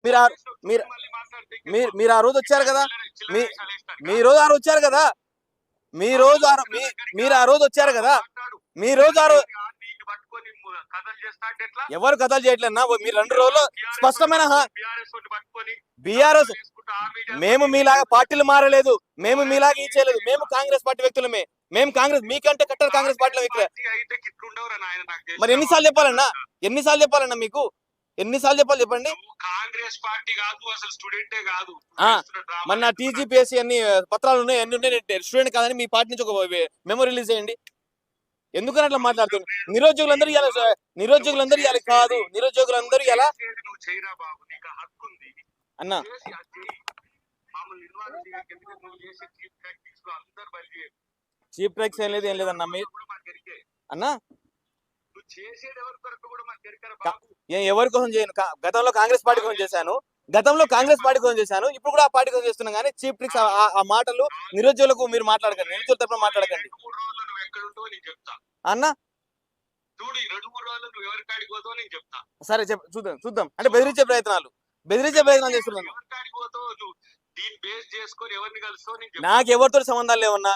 మీరు మీరు మీరు ఆ రోజు వచ్చారు కదా, మీరు ఆ రోజు వచ్చారు కదా, మీరు ఆ రోజు వచ్చారు కదా, మీ రోజు ఎవరు కథలు చేయట్లేదన్నా. మీరు 2 రోజులు స్పష్టమైన బీఆర్ఎస్ మేము మీలాగా పార్టీలు మారలేదు, మేము మీలాగా ఈ చేయలేదు, మేము కాంగ్రెస్ పార్టీ వ్యక్తులమే, మేము కాంగ్రెస్ మీకంటే కట్టర్ కాంగ్రెస్ పార్టీలో వ్యక్తులే. మరి ఎన్నిసార్లు చెప్పాలన్నా మీకు ఎన్నిసార్లు చెప్పాలి చెప్పండి. కాంగ్రెస్ పార్టీ కాదు, అసలు స్టూడెంటే కాదు. మన టీజీపీఎస్సీ అన్ని పత్రాలు ఉన్నాయి, అన్ని ఉన్నాయి, స్టూడెంట్ కాదని మీ పార్టీ నుంచి ఒక మెమో రిలీజ్ చేయండి. ఎందుకని అట్లా మాట్లాడుతున్నారు? నిరుద్యోగులందరూ ఇవ్వాలి కాదు, నిరుద్యోగులందరూ ఇలా అన్నా చీప్ ట్యాక్స్ ఏం లేదన్నా. మీరు అన్నా ఎవరి కోసం చేయను, గతంలో కాంగ్రెస్ పార్టీ కోసం చేశాను, ఇప్పుడు కూడా ఆ పార్టీ కోసం చేస్తున్నాం. కానీ చీప్ ట్రిక్స్ ఆ మాటలు నిరుద్యోగులకు మీరు మాట్లాడకండి, నిరుద్యోగుల తరపున మాట్లాడకండి అన్నా. సరే చూద్దాం అంటే బెదిరించే ప్రయత్నాలు చేస్తున్నాను. నాకు ఎవరితో సంబంధాలు లేవన్నా.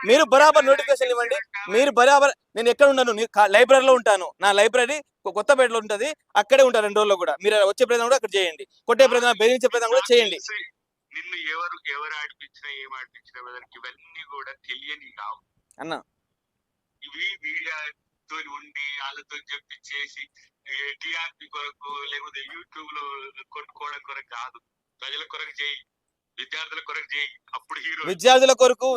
మీరు బరాబర్ నోటిఫికేషన్ ఇవ్వండి. మీరు బరాబర్, నేను ఎక్కడ ఉన్నాను, లైబ్రరీలో ఉంటాను, నా లైబ్రరీ కొత్తపేటలో ఉంటది, అక్కడే ఉంటాను 2 రోజుల్లో కూడా. మీరు వచ్చే ప్రయత్నం కూడా అక్కడ చేయండి, కొట్టే ప్రయత్నం, బెదిరించే ప్రయత్నం కూడా చేయండి. నిన్ను ఎవరు ఆడిపించినా ఏం ఆడిపించినా ఇవన్నీ కూడా తెలియని కావు అన్నా. ఇవి మీడియాతో ఉండి వాళ్ళతో చెప్పించేసి టీఆర్పీ కొరకు లేకపోతే యూట్యూబ్ లో కొట్టుకోవడం కొరకు కాదు, ప్రజల కొరకు చేయి, విద్యార్థుల కొరకు చేయి. అప్పుడు విద్యార్థుల కొరకు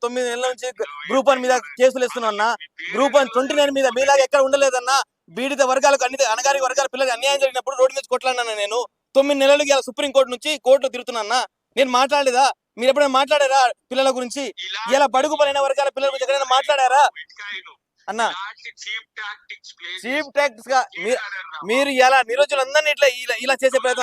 9 నెలల నుంచి గ్రూప్ 1 మీద కేసులు ఇస్తున్నా అన్న. గ్రూప్ 1 29 మీద మీలాగా ఎక్కడ ఉండలేదన్నా. బీడిత వర్గాలకు అణగారి వర్గాల పిల్లలకు అన్యాయం జరిగినప్పుడు రోడ్డు మీద కొట్లాడినా నేను. 9 నెలలకి ఇలా సుప్రీంకోర్టు నుంచి కోర్టులో తిరుగుతున్నా. నేను మాట్లాడలేదా? మీరు ఎప్పుడైనా మాట్లాడారా పిల్లల గురించి? ఇలా బడుగు బలైన వర్గాల పిల్లల గురించి ఎక్కడైనా మాట్లాడారా అన్నా? చీప్ టాక్టిక్స్ గా మీరు ఇలా నిరుద్యోగులందరినీ ఇలా చేసే ప్రయత్నం